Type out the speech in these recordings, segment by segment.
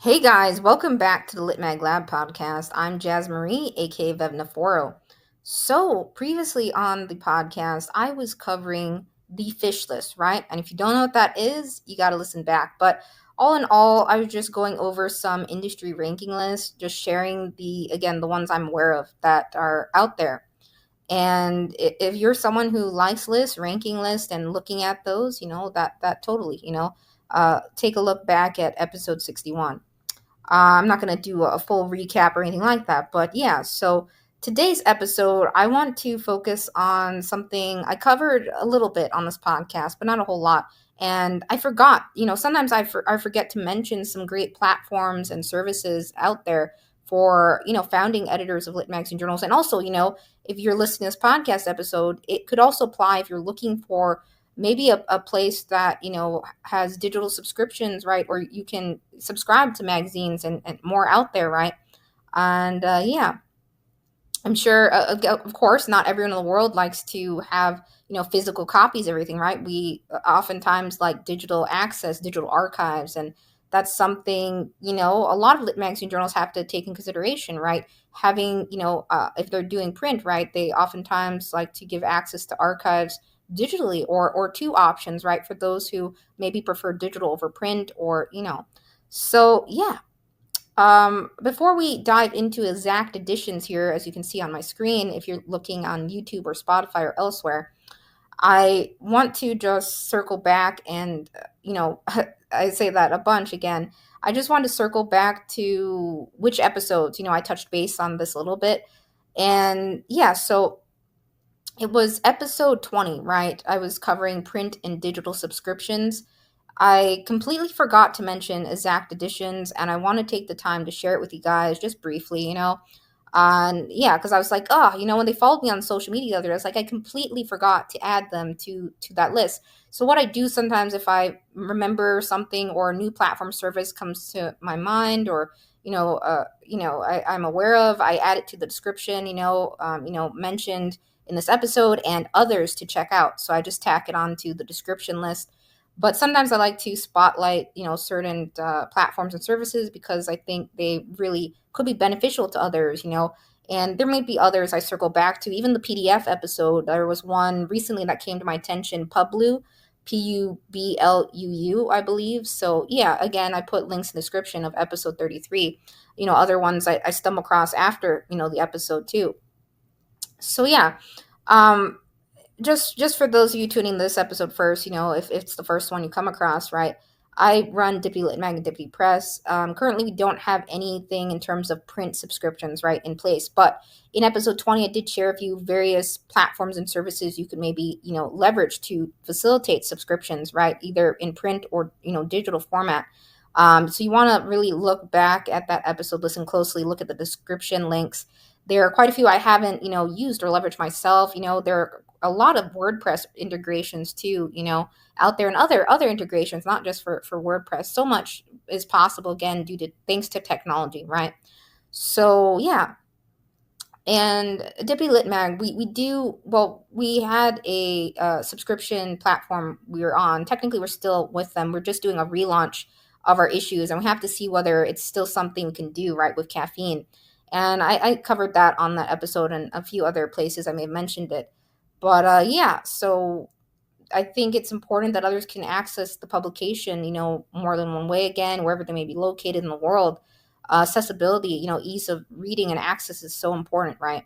Hey guys, welcome back to the Lit Mag Lab podcast. I'm Jazz Marie, aka Vevnaforo. So, previously on the podcast, I was covering the fish list, right? And if you don't know what that is, you got to listen back. But all in all, I was just going over some industry ranking lists, just sharing the ones I'm aware of that are out there. And if you're someone who likes lists, ranking lists, and looking at those, that totally, take a look back at episode 61. I'm not going to do a full recap or anything like that, but yeah, so today's episode, I want to focus on something I covered a little bit on this podcast, but not a whole lot. And I forgot, sometimes I forget to mention some great platforms and services out there for, founding editors of lit magazine journals. And also, if you're listening to this podcast episode, it could also apply if you're looking for maybe a place that has digital subscriptions, right, or you can subscribe to magazines and more out there, right. And yeah, I'm sure, of course, not everyone in the world likes to have physical copies of everything, right. We oftentimes like digital access, digital archives, and that's something a lot of lit magazine journals have to take in consideration, right. Having if they're doing print, right, they oftentimes like to give access to archives digitally, or two options, right, for those who maybe prefer digital over print, or so yeah. Before we dive into exact editions here, as you can see on my screen, if you're looking on YouTube or Spotify or elsewhere, I want to just circle back and, I say that a bunch again. I just want to circle back to which episodes, I touched base on this a little bit. And yeah, so it was episode 20, right? I was covering print and digital subscriptions. I completely forgot to mention exact editions, and I want to take the time to share it with you guys just briefly, And yeah, because I was like, oh, when they followed me on social media the other day, I was like, I completely forgot to add them to that list. So what I do sometimes, if I remember something or a new platform service comes to my mind, or I'm aware of, I add it to the description, mentioned in this episode and others to check out. So I just tack it onto the description list. But sometimes I like to spotlight, certain platforms and services because I think they really could be beneficial to others, And there may be others I circle back to. Even the PDF episode, there was one recently that came to my attention, Publu, Publuu, I believe. So yeah, again, I put links in the description of episode 33. Other ones I stumble across after, the episode too. So yeah, um, just for those of you tuning this episode first, if it's the first one you come across, right? I run Dippy Lit Mag and Dippy Press. Currently, we don't have anything in terms of print subscriptions, right, in place. But in episode 20, I did share a few various platforms and services you could maybe, leverage to facilitate subscriptions, right, either in print or, digital format. So you want to really look back at that episode, listen closely, look at the description links. There are quite a few I haven't, used or leveraged myself. There are a lot of WordPress integrations too, out there, and other integrations, not just for WordPress. So much is possible, again, due to thanks to technology, right? So yeah. And Dippy Lit Mag, we had a subscription platform we were on. Technically, we're still with them. We're just doing a relaunch of our issues, and we have to see whether it's still something we can do, right, with caffeine. And I covered that on that episode and a few other places I may have mentioned it. But yeah, so I think it's important that others can access the publication, more than one way, again, wherever they may be located in the world. Accessibility, ease of reading and access is so important, right?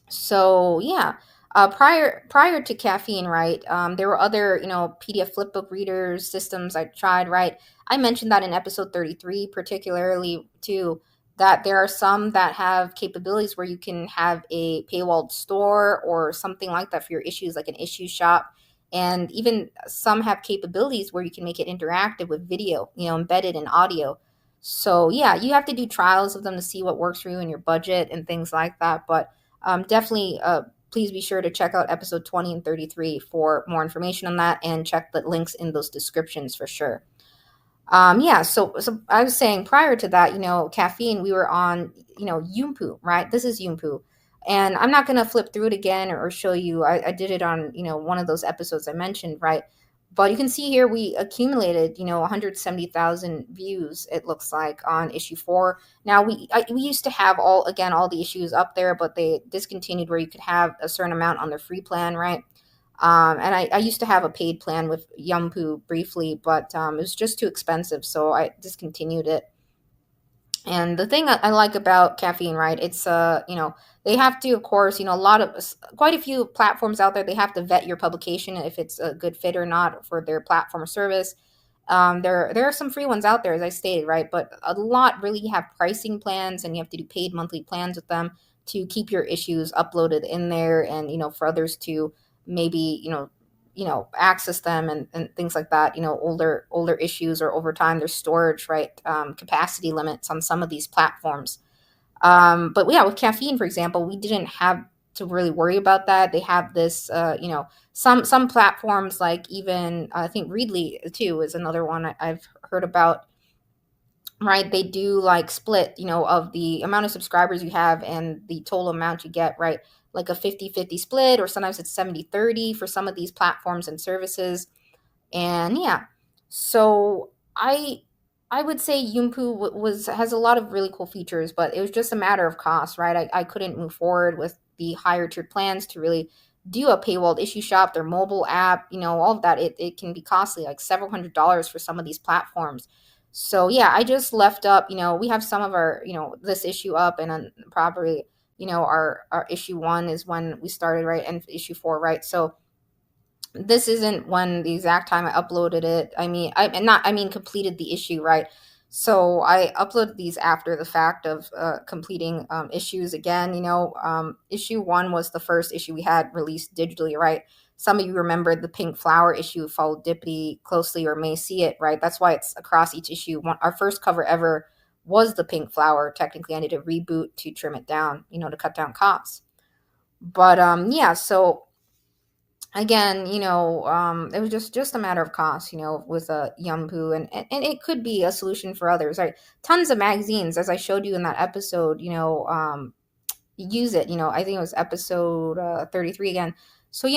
So yeah, prior to caffeine, right? There were other PDF flipbook readers systems I tried, right? I mentioned that in episode 33, particularly too, that there are some that have capabilities where you can have a paywalled store or something like that for your issues, like an issue shop. And even some have capabilities where you can make it interactive with video, embedded in audio. So yeah, you have to do trials of them to see what works for you and your budget and things like that. But definitely, please be sure to check out episode 20 and 33 for more information on that, and check the links in those descriptions for sure. Yeah, so I was saying prior to that, caffeine, we were on, Yumpu, right? This is Yumpu. And I'm not going to flip through it again or show you. I did it on, one of those episodes I mentioned, right? But you can see here we accumulated, 170,000 views, it looks like, on issue 4. Now we used to have all the issues up there, but they discontinued where you could have a certain amount on their free plan, right? And I used to have a paid plan with Yumpu briefly, but it was just too expensive, so I discontinued it. And the thing I like about caffeine, right? It's they have to, of course, quite a few platforms out there. They have to vet your publication if it's a good fit or not for their platform or service. There are some free ones out there, as I stated, right? But a lot really have pricing plans, and you have to do paid monthly plans with them to keep your issues uploaded in there, and for others to maybe access them, and things like that. Older issues, or over time their storage, right? Capacity limits on some of these platforms. But yeah, with caffeine, for example, we didn't have to really worry about that. They have this, some platforms, like, even I think Readly too is another one I've heard about. Right, they do like split, of the amount of subscribers you have and the total amount you get, right? Like a 50-50 split, or sometimes it's 70-30 for some of these platforms and services. And yeah, so I would say Yumpu was has a lot of really cool features, but it was just a matter of cost, right? I couldn't move forward with the higher tier plans to really do a paywalled issue shop, their mobile app, all of that. It can be costly, like several $100s for some of these platforms. So yeah, I just left up, we have some of our, this issue up, and then probably, our issue 1 is when we started, right? And issue 4, right? So this isn't when the exact time I uploaded it. I mean completed the issue, right? So I uploaded these after the fact of completing issues again. Issue 1 was the first issue we had released digitally, right? Some of you remember the pink flower issue. Followed Dippity closely or may see it, right? That's why it's across each issue. Our first cover ever was the pink flower. Technically, I need to reboot to trim it down, to cut down costs. But yeah, so again, it was just a matter of cost, with a Yumpu, and it could be a solution for others, right? Tons of magazines, as I showed you in that episode, use it. I think it was episode 33 again. So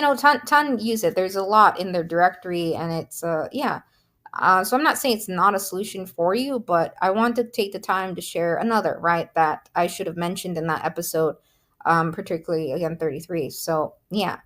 ton use it. There's a lot in their directory, and it's yeah. So I'm not saying it's not a solution for you, but I want to take the time to share another, right, that I should have mentioned in that episode, particularly again 33. So yeah.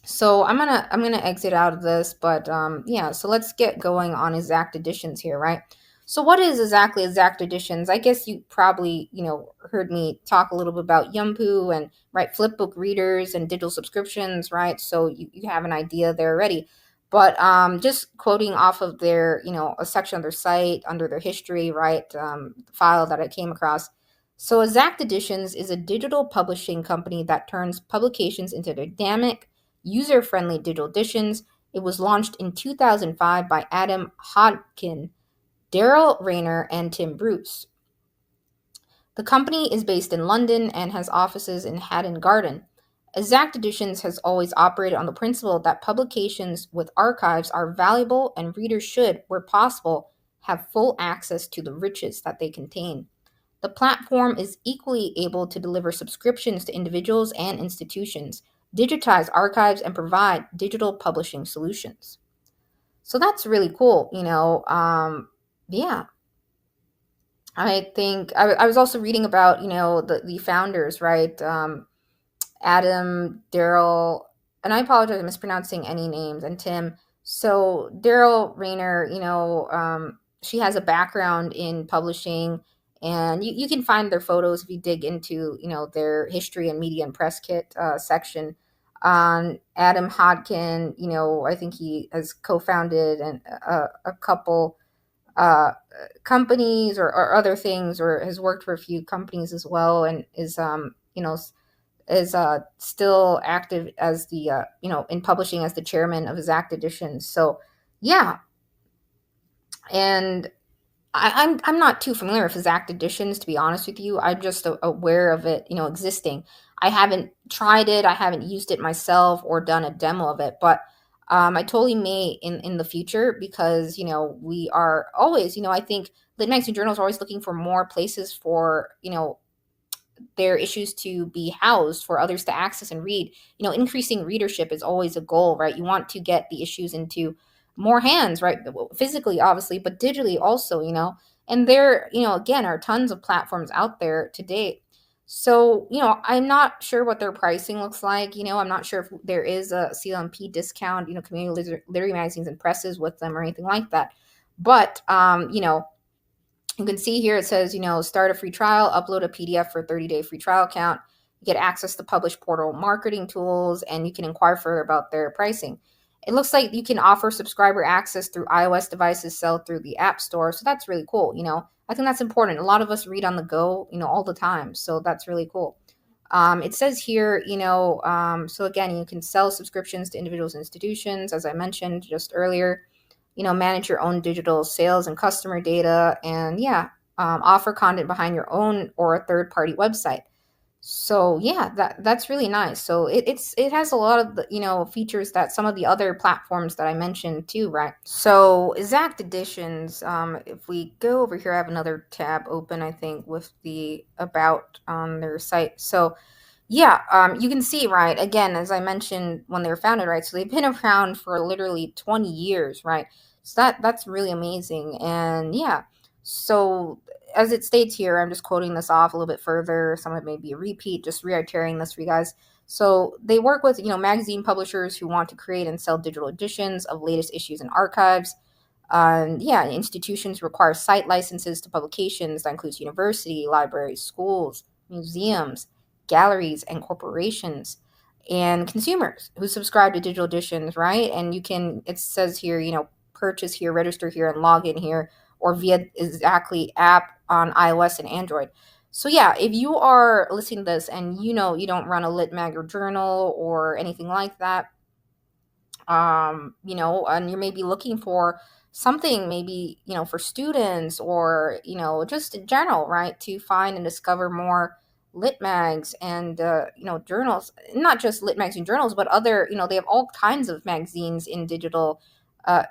So I'm gonna exit out of this, but yeah. So let's get going on exact additions here, right? So what is exactly exact additions? I guess you probably heard me talk a little bit about Yumpu and, right, flipbook readers and digital subscriptions, right? So you have an idea there already. But just quoting off of their a section of their site under their history, right? File that I came across. So Exact Editions is a digital publishing company that turns publications into dynamic, user-friendly digital editions. It was launched in 2005 by Adam Hodkin, Daryl Rayner, and Tim Bruce. The company is based in London and has offices in Haddon Garden. Exact Editions has always operated on the principle that publications with archives are valuable, and readers should, where possible, have full access to the riches that they contain. The platform is equally able to deliver subscriptions to individuals and institutions, digitize archives, and provide digital publishing solutions. So that's really cool, yeah. I think I was also reading about, the founders, right? Adam, Daryl, and I apologize for mispronouncing any names, and Tim. So Daryl Rayner, she has a background in publishing, and you can find their photos if you dig into, their history and media and press kit section. Adam Hodkin, I think he has co-founded a couple uh, companies, or other things, or has worked for a few companies as well, and is still active as the in publishing as the chairman of Exact Editions. So yeah, and I'm not too familiar with Exact Editions, to be honest with you. I'm just aware of it, existing. I haven't tried it. I haven't used it myself or done a demo of it, but I totally may in the future, because we are always, I think the magazine journals are always looking for more places for their issues to be housed for others to access and read. Increasing readership is always a goal, right? You want to get the issues into more hands, right? Physically, obviously, but digitally also, and there, again, are tons of platforms out there to date. So, I'm not sure what their pricing looks like. I'm not sure if there is a CLMP discount, community literary magazines and presses with them or anything like that. But, you can see here it says, start a free trial, upload a PDF for a 30-day free trial account. You get access to published portal marketing tools, and you can inquire further about their pricing. It looks like you can offer subscriber access through iOS devices, sell through the App Store. So that's really cool. I think that's important. A lot of us read on the go, all the time. So that's really cool. It says here, so again, you can sell subscriptions to individuals and institutions, as I mentioned just earlier. Manage your own digital sales and customer data, and offer content behind your own or a third party website. So yeah, that's really nice. So it has a lot of the, features that some of the other platforms that I mentioned too, right? So exact editions, if we go over here, I have another tab open, I think, with the about on their site. So yeah, you can see, right, again, as I mentioned, when they were founded, right, so they've been around for literally 20 years, right? So that's really amazing. And yeah, so as it states here, I'm just quoting this off a little bit further. Some of it may be a repeat, just reiterating this for you guys. So they work with, magazine publishers who want to create and sell digital editions of latest issues and archives. Institutions require site licenses to publications. That includes university, libraries, schools, museums, galleries, and corporations, and consumers who subscribe to digital editions, right? And it says here, purchase here, register here, and log in here, or via exactly app on iOS and Android. So yeah, if you are listening to this and you don't run a lit mag or journal or anything like that, and you're maybe looking for something, maybe, for students or, just in general, right, to find and discover more lit mags and, journals, not just lit mags and journals, but other, they have all kinds of magazines in digital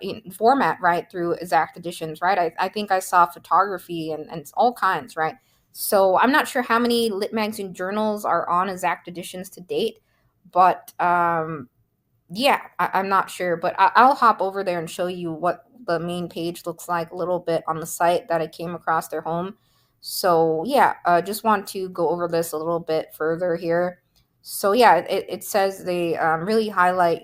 in format, right, through exact editions, right? I think I saw photography and it's all kinds, right? So I'm not sure how many lit mags and journals are on exact editions to date, but yeah, I'm not sure, but I'll hop over there and show you what the main page looks like a little bit on the site that I came across their home. So yeah, just want to go over this a little bit further here. So yeah, it says they really highlight,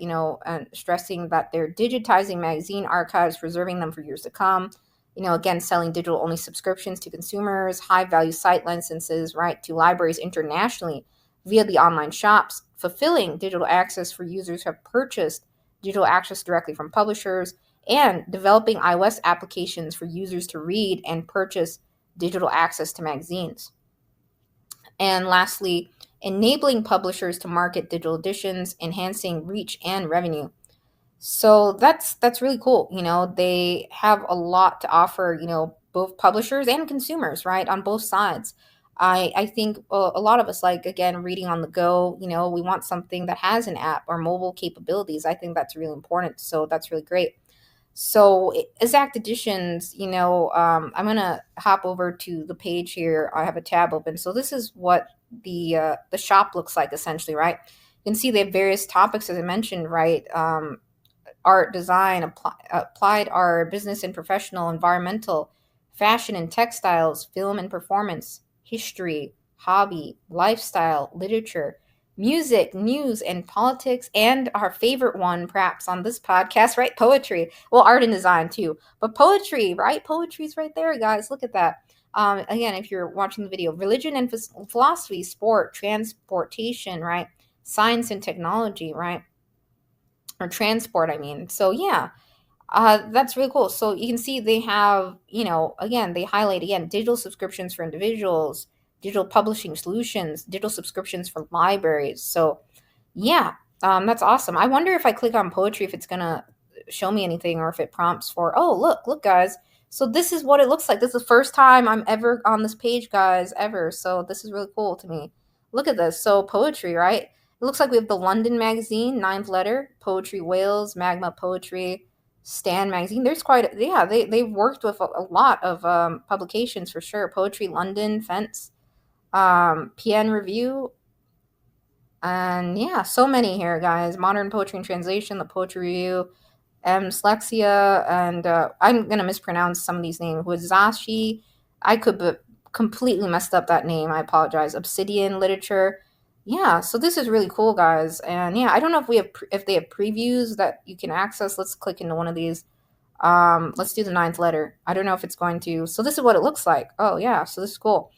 stressing that they're digitizing magazine archives, preserving them for years to come. Again, selling digital only subscriptions to consumers, high value site licenses, right, to libraries internationally via the online shops, fulfilling digital access for users who have purchased digital access directly from publishers, and developing iOS applications for users to read and purchase digital access to magazines. And lastly, enabling publishers to market digital editions, enhancing reach and revenue. So that's really cool. They have a lot to offer, both publishers and consumers, right, on both sides. I think a lot of us, like, again, reading on the go, we want something that has an app or mobile capabilities. I think that's really important. So that's really great. So exact editions, I'm gonna hop over to the page here. I have a tab open. So this is what the shop looks like, essentially, right? You can see they have various topics, as I mentioned, right? Art, design, applied art, business and professional, environmental, fashion and textiles, film and performance, history, hobby, lifestyle, literature, music, news, and politics, and our favorite one, perhaps, on this podcast, right? Poetry. Well, art and design too, but poetry, right? Poetry's right there, guys. Look at that. Again, if you're watching the video, religion and philosophy, sport, transportation, right? Science and technology, right? Or transport, I mean. So yeah, that's really cool. So you can see they have, again, they highlight again digital subscriptions for individuals, digital publishing solutions, digital subscriptions for libraries. So yeah, that's awesome. I wonder if I click on poetry, if it's gonna show me anything, or if it prompts for, oh, look, guys. So this is what it looks like. This is the first time I'm ever on this page, guys, ever. So this is really cool to me. Look at this. So poetry, right? It looks like we have the London Magazine, Ninth Letter, Poetry Wales, Magma Poetry, Stan Magazine. There's quite, yeah, they've worked with a lot of publications for sure. Poetry London, Fence. PN Review, and yeah, so many here, guys. Modern Poetry and Translation, The Poetry Review, Slexia, and I'm gonna mispronounce some of these names. Wazashi, I could be completely messed up that name. I apologize. Obsidian Literature. Yeah, so this is really cool, guys. And yeah, I don't know if we have if they have previews that you can access. Let's click into one of these. Let's do the ninth letter. I don't know if it's going to. So this is what it looks like. Oh yeah, so this is cool.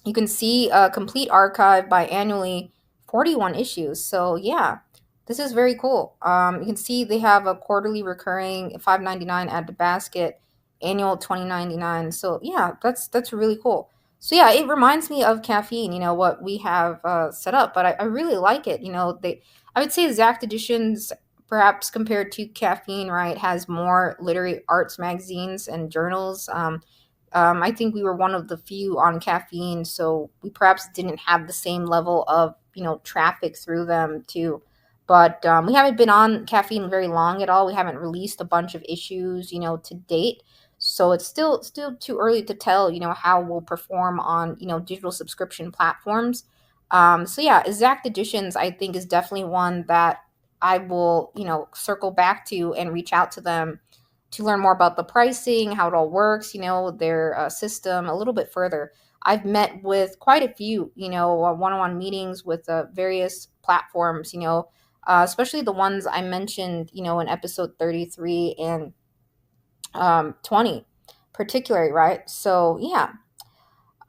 You can see a complete archive by annually 41 issues. So yeah, this is very cool. You can see they have a quarterly recurring 5.99 at the basket, annual 20.99. So yeah, that's really cool. So yeah, it reminds me of caffeine. You know what we have set up, but I really like it. You know, I would say Exact Editions, perhaps compared to caffeine, right, has more literary arts magazines and journals. I think we were one of the few on caffeine, so we perhaps didn't have the same level of traffic through them too. But we haven't been on caffeine very long at all. We haven't released a bunch of issues, to date. So it's still too early to tell, how we'll perform on digital subscription platforms. So yeah, Exact Editions I think is definitely one that I will circle back to and reach out to them to learn more about the pricing, how it all works, their system a little bit further. I've met with quite a few, one-on-one meetings with various platforms, especially the ones I mentioned, in episode 33 and 20, particularly, right? So yeah,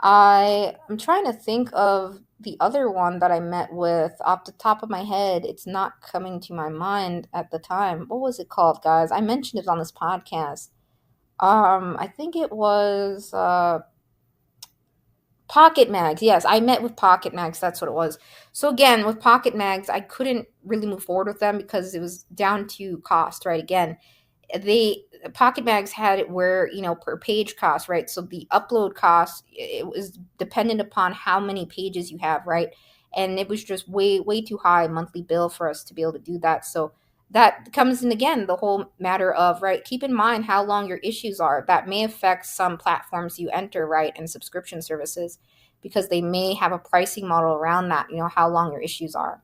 I'm trying to think of the other one that I met with off the top of my head. It's not coming to my mind at the time. What was it called, guys? I mentioned it on this podcast. I think it was Pocket Mags. Yes, I met with Pocket Mags. That's what it was. So again, with Pocket Mags, I couldn't really move forward with them because it was down to cost, right? Again, they Pocket Mags had it where per page cost, right? So the upload cost, it was dependent upon how many pages you have, right? And it was just way too high monthly bill for us to be able to do that. So that comes in again the whole matter of, right, keep in mind how long your issues are. That may affect some platforms you enter, right, and subscription services, because they may have a pricing model around that, how long your issues are.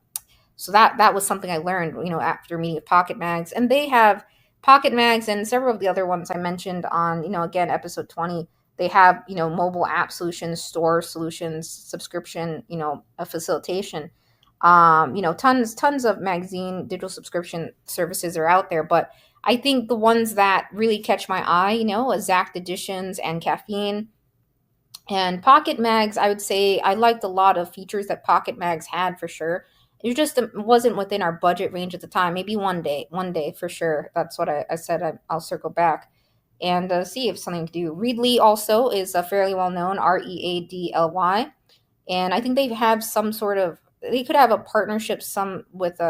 So that was something I learned, after meeting with Pocket Mags. And they have Pocket Mags and several of the other ones I mentioned on, again, episode 20. They have, mobile app solutions, store solutions, subscription, a facilitation. Tons of magazine digital subscription services are out there, but I think the ones that really catch my eye, Exact Editions and Caffeine and Pocket Mags, I would say I liked a lot of features that Pocket Mags had for sure. It just wasn't within our budget range at the time. Maybe one day for sure. That's what I said. I'll circle back and see if something to do. Readly also is a fairly well known, Readly, and I think they have some sort of, they could have a partnership some with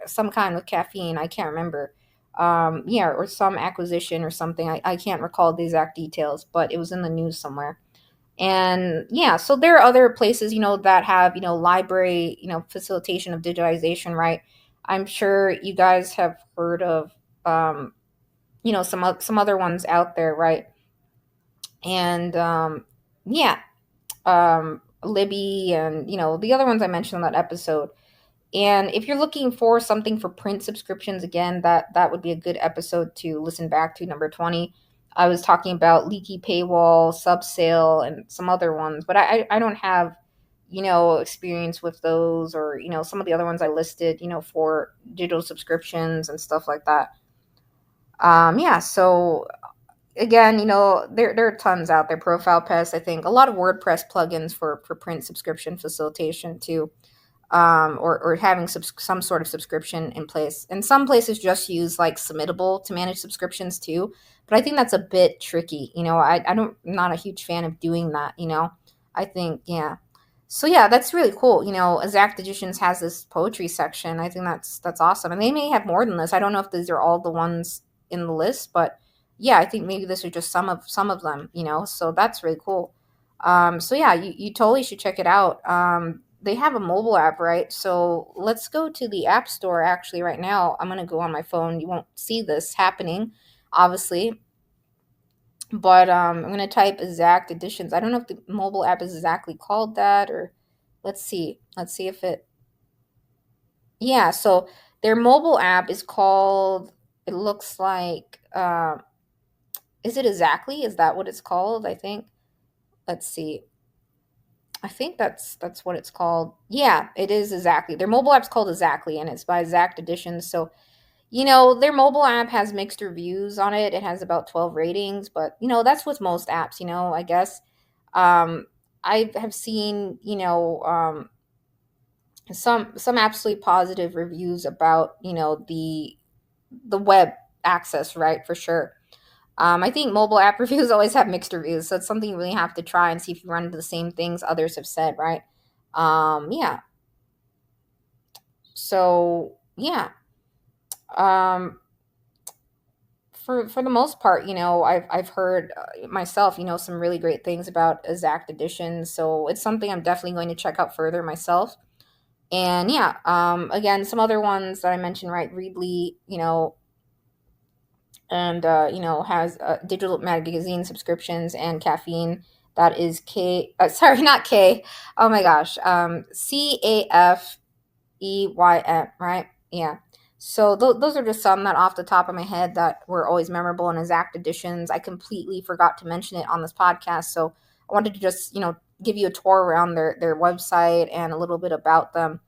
some kind of caffeine. I can't remember. Yeah, or some acquisition or something. I can't recall the exact details, but it was in the news somewhere. And yeah, so there are other places, that have, library, facilitation of digitization, right? I'm sure you guys have heard of, some other ones out there, right? And yeah, Libby and, the other ones I mentioned in that episode. And if you're looking for something for print subscriptions, again, that would be a good episode to listen back to, number 20. I was talking about leaky paywall, subsale, and some other ones, but I don't have, experience with those, or, some of the other ones I listed, for digital subscriptions and stuff like that. Yeah, so again, there are tons out there. Profile Pest, I think, a lot of WordPress plugins for print subscription facilitation too, or having some sort of subscription in place. And some places just use like Submittable to manage subscriptions too. But I think that's a bit tricky. I'm not a huge fan of doing that. I think, yeah. So yeah, that's really cool. Exact Editions has this poetry section. I think that's awesome. And they may have more than this. I don't know if these are all the ones in the list, but yeah, I think maybe this is just some of them. So that's really cool. So yeah, you totally should check it out. They have a mobile app, right? So let's go to the App Store actually right now. I'm going to go on my phone. You won't see this happening, obviously. But I'm gonna type exact editions. I don't know if the mobile app is exactly called that, or let's see. Let's see if it. Yeah, so their mobile app is called. It looks like. Is it exactly? Is that what it's called? I think. Let's see. I think that's what it's called. Yeah, it is exactly. Their mobile app's called Exactly, and it's by Exact Editions. So their mobile app has mixed reviews on it. It has about 12 ratings, but that's with most apps. I guess um, I have seen some absolutely positive reviews about the web access, right? For sure. I think mobile app reviews always have mixed reviews, so it's something you really have to try and see if you run into the same things others have said, right? Yeah. So yeah. Um, for the most part, I've heard myself, some really great things about Exact Edition. So it's something I'm definitely going to check out further myself. And yeah, again, some other ones that I mentioned, right? Readly, and has digital magazine subscriptions and caffeine. That is K. Sorry, not K. Oh my gosh. CAFEYM, right? Yeah. So those are just some that off the top of my head that were always memorable in exact editions. I completely forgot to mention it on this podcast, so I wanted to just give you a tour around their website and a little bit about them.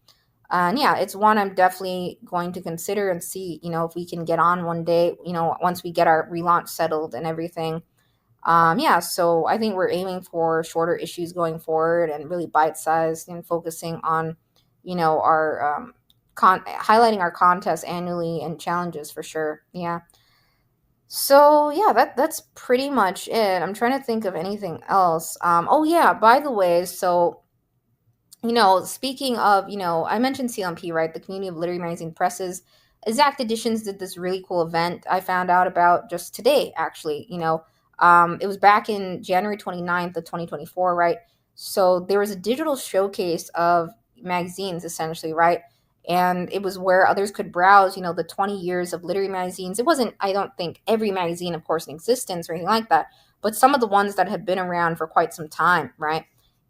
And yeah, it's one I'm definitely going to consider and see, if we can get on one day, once we get our relaunch settled and everything. Yeah, so I think we're aiming for shorter issues going forward and really bite sized and focusing on, our highlighting our contests annually and challenges for sure. Yeah. So yeah, that's pretty much it. I'm trying to think of anything else. Oh yeah, by the way, so speaking of, I mentioned CLMP, right? The Community of Literary Magazine Presses. Exact Editions did this really cool event I found out about just today, actually. It was back in January 29th of 2024, right? So there was a digital showcase of magazines, essentially, right? And it was where others could browse, the 20 years of literary magazines. It wasn't, I don't think, every magazine, of course, in existence or anything like that, but some of the ones that have been around for quite some time, right?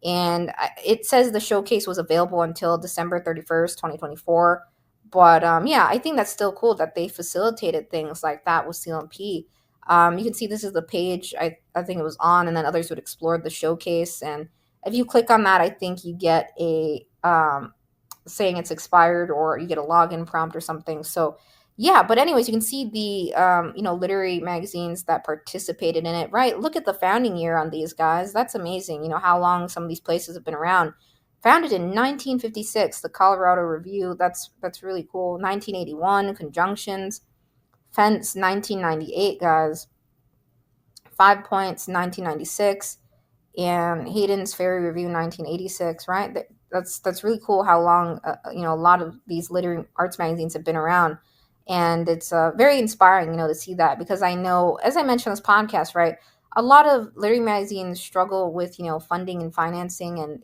And it says the showcase was available until December 31st, 2024. But yeah, I think that's still cool that they facilitated things like that with CLMP. You can see this is the page I think it was on, and then others would explore the showcase. And if you click on that, I think you get a saying it's expired, or you get a login prompt or something. So yeah, but anyways, you can see the literary magazines that participated in it, right? Look at the founding year on these guys. That's amazing. How long some of these places have been around. Founded in 1956, the Colorado Review. That's really cool. 1981, Conjunctions. Fence, 1998, guys. 5 Points, 1996, and Hayden's Fairy Review, 1986, right? That's really cool how long a lot of these literary arts magazines have been around, and it's very inspiring, to see that, because I know, as I mentioned on this podcast, right, a lot of literary magazines struggle with funding and financing, and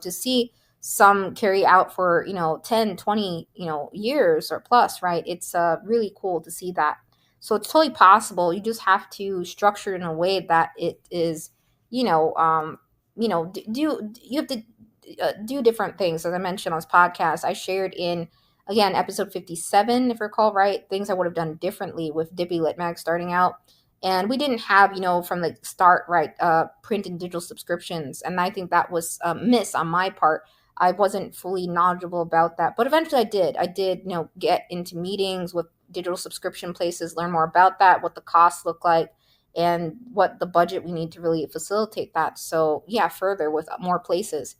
to see some carry out for 10, 20 years or plus, right? It's really cool to see that. So it's totally possible. You just have to structure it in a way that it is, you know, um, do you have to do different things. As I mentioned on this podcast, I shared in again episode 57, if I recall right, things I would have done differently with Dippy Lit Mag starting out. And we didn't have, from the start, right, print and digital subscriptions. And I think that was a miss on my part. I wasn't fully knowledgeable about that, but eventually I did. I did, get into meetings with digital subscription places, learn more about that, what the costs look like, and what the budget we need to really facilitate that. So yeah, further with more places.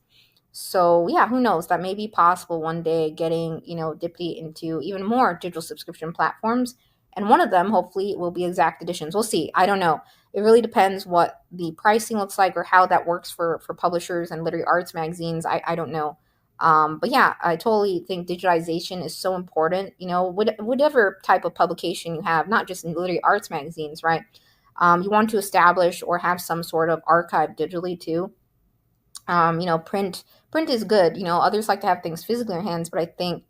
So yeah, who knows? That may be possible one day, getting Dippy into even more digital subscription platforms, and one of them hopefully will be Exact Editions. We'll see. I don't know. It really depends what the pricing looks like or how that works for publishers and literary arts magazines. I don't know. But yeah, I totally think digitization is so important. Whatever type of publication you have, not just in literary arts magazines, right? You want to establish or have some sort of archive digitally too. Print is good. Others like to have things physically in their hands, but I think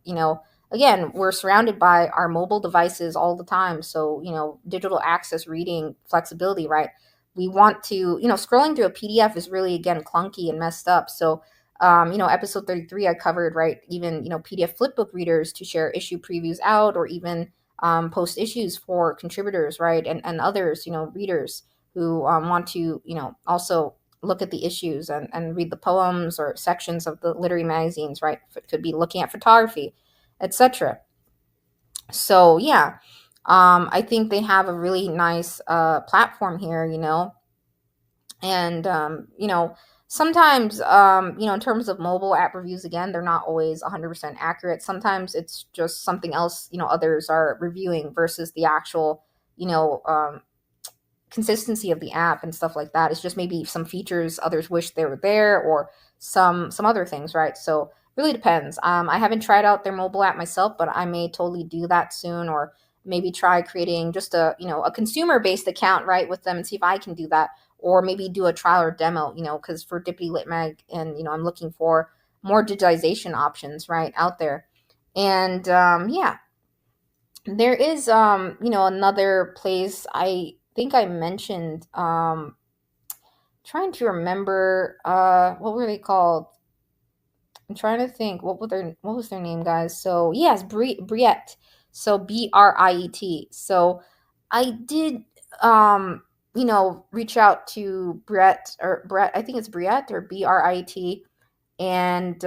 again, we're surrounded by our mobile devices all the time, so digital access, reading, flexibility, right? we want to, scrolling through a PDF is really, again, clunky and messed up. So, episode 33, I covered, right, even, PDF flipbook readers to share issue previews out, or even post issues for contributors, right, and others, readers who want to, also look at the issues and read the poems or sections of the literary magazines, right? It could be looking at photography, etc. So yeah, I think they have a really nice platform here, and sometimes in terms of mobile app reviews, again, they're not always 100% accurate. Sometimes it's just something else, others are reviewing versus the actual, you know um, consistency of the app and stuff like that. It's just maybe some features others wish they were there, or some other things, right? So really depends. I haven't tried out their mobile app myself, but I may totally do that soon, or maybe try creating just a consumer based account, right, with them, and see if I can do that, or maybe do a trial or demo, because for Dippy Lit Mag, and I'm looking for more digitization options, right, out there. And yeah, there is another place I think I mentioned, trying to remember, what were they called? I'm trying to think what was their name, guys. So yes, Briette. So Briet. So I did reach out to Brett, I think it's Briette or Brit. And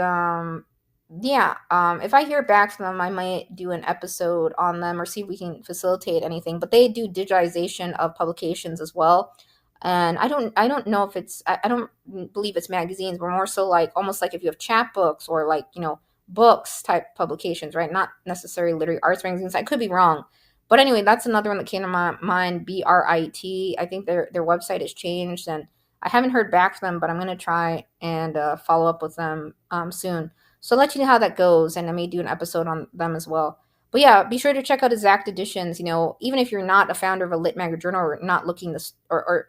yeah, if I hear back from them, I might do an episode on them, or see if we can facilitate anything. But they do digitization of publications as well. And I don't know if I don't believe it's magazines, but more so like almost like if you have chapbooks, or like, books type publications, right? Not necessarily literary arts magazines. I could be wrong. But anyway, that's another one that came to my mind, Brit. I think their website has changed, and I haven't heard back from them, but I'm going to try and follow up with them soon. So I'll let you know how that goes, and I may do an episode on them as well. But yeah, be sure to check out Exact Editions. Even if you're not a founder of a lit mag or journal, or not looking to, or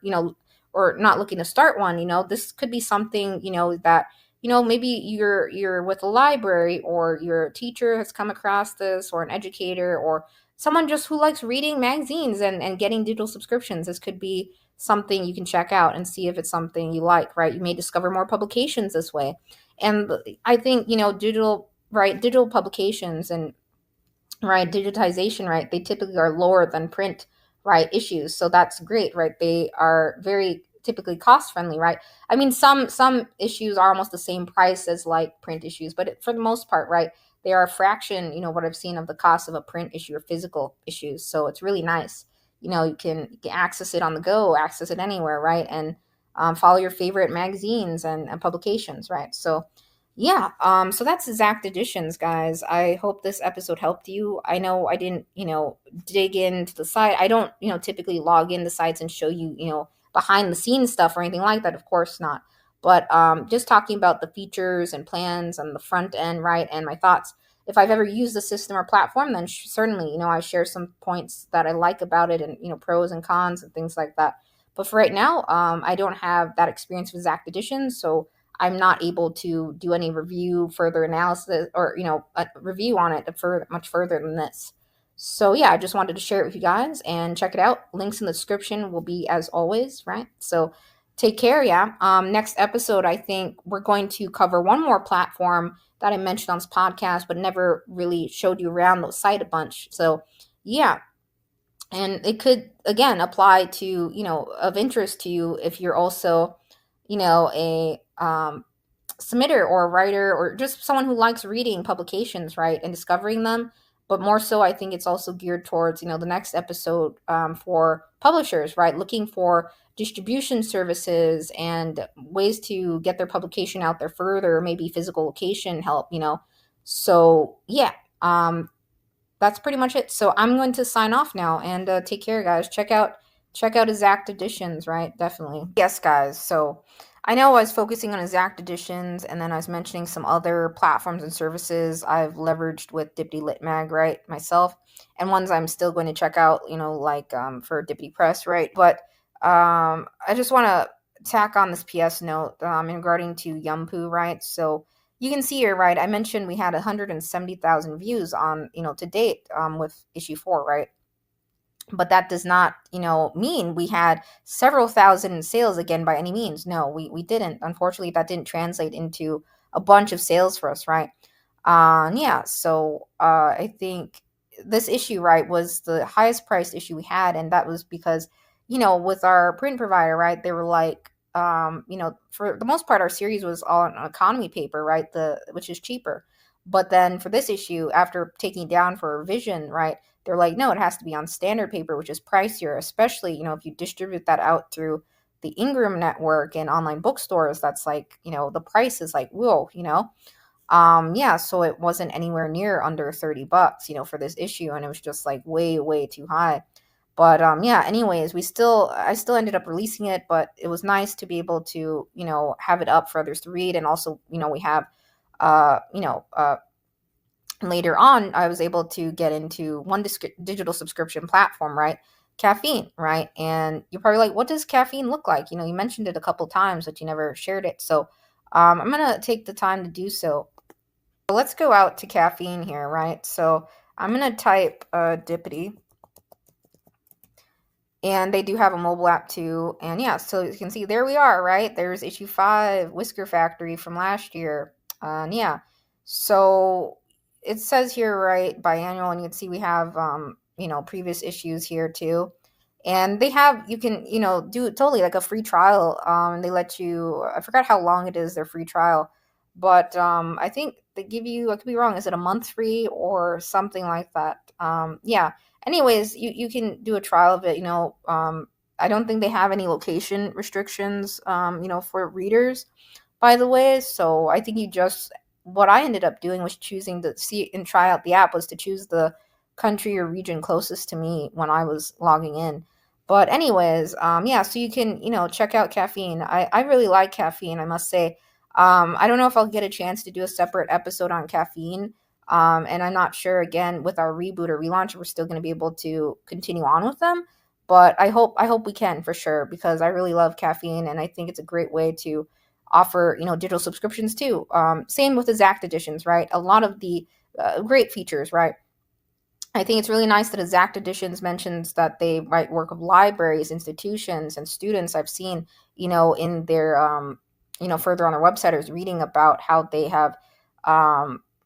not looking to start one, this could be something, that, maybe you're with a library, or your teacher has come across this, or an educator, or someone just who likes reading magazines and getting digital subscriptions. This could be something you can check out and see if it's something you like, right? You may discover more publications this way. And I think, digital publications, and right, digitization, right, they typically are lower than print, right, issues. So that's great, right? They are very typically cost friendly, right? I mean, some issues are almost the same price as like print issues, but for the most part, right, they are a fraction, what I've seen, of the cost of a print issue or physical issues. So it's really nice. You can access it on the go, access it anywhere, right? And follow your favorite magazines and publications, right? So yeah, so that's Exact Editions, guys. I hope this episode helped you. I know I didn't, dig into the site. I don't, typically log into sites and show you, behind the scenes stuff or anything like that. Of course not. But just talking about the features and plans and the front end, right, and my thoughts. If I've ever used the system or platform, then certainly, I share some points that I like about it, and, pros and cons and things like that. But for right now, I don't have that experience with Exact Editions, so I'm not able to do any review, further analysis, or a review on it for much further than this. So yeah, I just wanted to share it with you guys, and check it out. Links in the description will be as always, right? So take care, yeah. Next episode, I think we're going to cover one more platform that I mentioned on this podcast, but never really showed you around the site a bunch. So yeah, and it could again apply to, of interest to you if you're also, a submitter or a writer, or just someone who likes reading publications, right, and discovering them. But more so, I think it's also geared towards, the next episode, for publishers, right, looking for distribution services and ways to get their publication out there further, maybe physical location help, So yeah, that's pretty much it. So I'm going to sign off now, and take care, guys. Check out Exact Editions, right? Definitely. Yes, guys. So I know I was focusing on Exact Editions, and then I was mentioning some other platforms and services I've leveraged with Dippity Lit Mag, right, myself, and ones I'm still going to check out, like for Dippity Press, right? But I just want to tack on this PS note in regarding to Yumpu, right? So you can see here, right, I mentioned we had 170,000 views on, to date, with issue 4, right? but that does not, mean we had several thousand in sales again by any means. No, we didn't. Unfortunately, that didn't translate into a bunch of sales for us, right? Yeah, so I think this issue, right, was the highest priced issue we had, and that was because, with our print provider, right, they were like, for the most part, our series was on economy paper, right, which is cheaper. But then for this issue, after taking it down for revision, right, they're like, no, it has to be on standard paper, which is pricier, especially, if you distribute that out through the Ingram network and online bookstores. That's like, the price is like, whoa. Yeah, so it wasn't anywhere near under $30, for this issue, and it was just like way, way too high. But yeah, anyways, I still ended up releasing it, but it was nice to be able to, have it up for others to read. And also, we have uh, you know, uh later on, I was able to get into one digital subscription platform, right? Caffeine, right? And you're probably like, what does caffeine look like? You mentioned it a couple times, but you never shared it. So I'm going to take the time to do so. So let's go out to caffeine here, right? So I'm going to type Dippity. And they do have a mobile app too. And yeah, so you can see there we are, right? There's issue 5, Whisker Factory from last year. And yeah, so it says here, right, biannual, and you can see we have, previous issues here too. And they have, you can, do totally like a free trial. They let you, I forgot how long it is, their free trial. But I think they give you, I could be wrong, is it a month free or something like that? Yeah, anyways, you can do a trial of it. I don't think they have any location restrictions, for readers, by the way. So I think what I ended up doing was choosing to see and try out the app, was to choose the country or region closest to me when I was logging in. But anyways, yeah, so you can, check out caffeine. I really like caffeine, I must say. I don't know if I'll get a chance to do a separate episode on caffeine. And I'm not sure, again, with our reboot or relaunch, we're still going to be able to continue on with them. But I hope we can, for sure, because I really love caffeine, and I think it's a great way to offer, digital subscriptions too. Same with the Zact editions, right? A lot of the great features, right? I think it's really nice that Exact Editions mentions that they write work of libraries, institutions, and students. I've seen, in their, further on their website, I was reading about how they have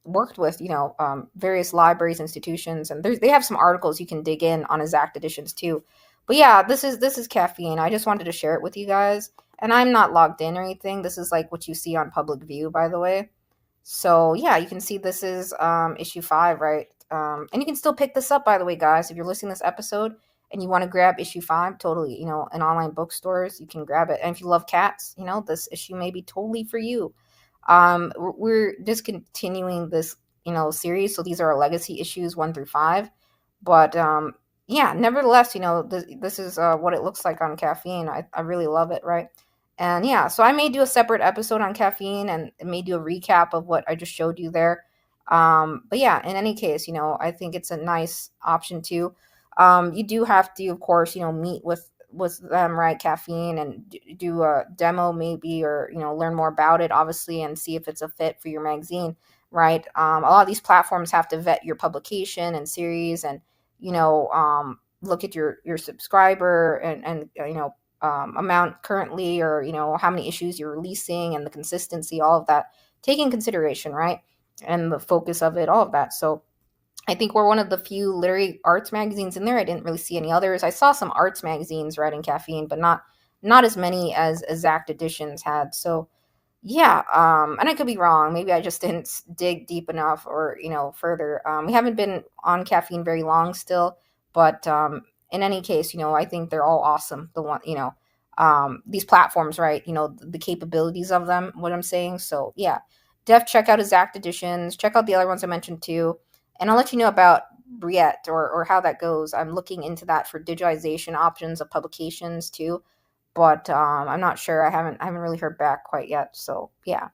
worked with, various libraries, institutions, and they have some articles you can dig in on Exact Editions too. But yeah, this is caffeine. I just wanted to share it with you guys, and I'm not logged in or anything. This is like what you see on public view, by the way. So yeah, you can see this is issue 5, right? And you can still pick this up, by the way, guys. If you're listening to this episode and you want to grab issue 5, totally, in online bookstores, you can grab it. And if you love cats, this issue may be totally for you. We're discontinuing this, series, so these are our legacy issues 1 through 5. But yeah, nevertheless, this is what it looks like on caffeine. I really love it, right? And yeah, so I may do a separate episode on caffeine and may do a recap of what I just showed you there. But yeah, in any case, I think it's a nice option too. You do have to, of course, meet with them, right? Caffeine, and do a demo maybe, or learn more about it, obviously, and see if it's a fit for your magazine, right? A lot of these platforms have to vet your publication and series, and look at your subscriber and amount currently, or how many issues you're releasing and the consistency, all of that taking consideration, right? And the focus of it, all of that. So I think we're one of the few literary arts magazines in there. I didn't really see any others. I saw some arts magazines writing caffeine, but not as many as Exact Editions had. So yeah, and I could be wrong. Maybe I just didn't dig deep enough, or further. We haven't been on caffeine very long still, but in any case, I think they're all awesome. The one, these platforms, right? The capabilities of them. What I'm saying. So yeah, check out Exact Editions. Check out the other ones I mentioned too, and I'll let you know about Briette, or how that goes. I'm looking into that for digitalization options of publications too, but I'm not sure. I haven't really heard back quite yet. So yeah.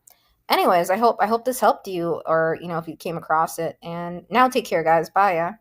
Anyways, I hope this helped you, or if you came across it. And now take care, guys. Bye. Yeah.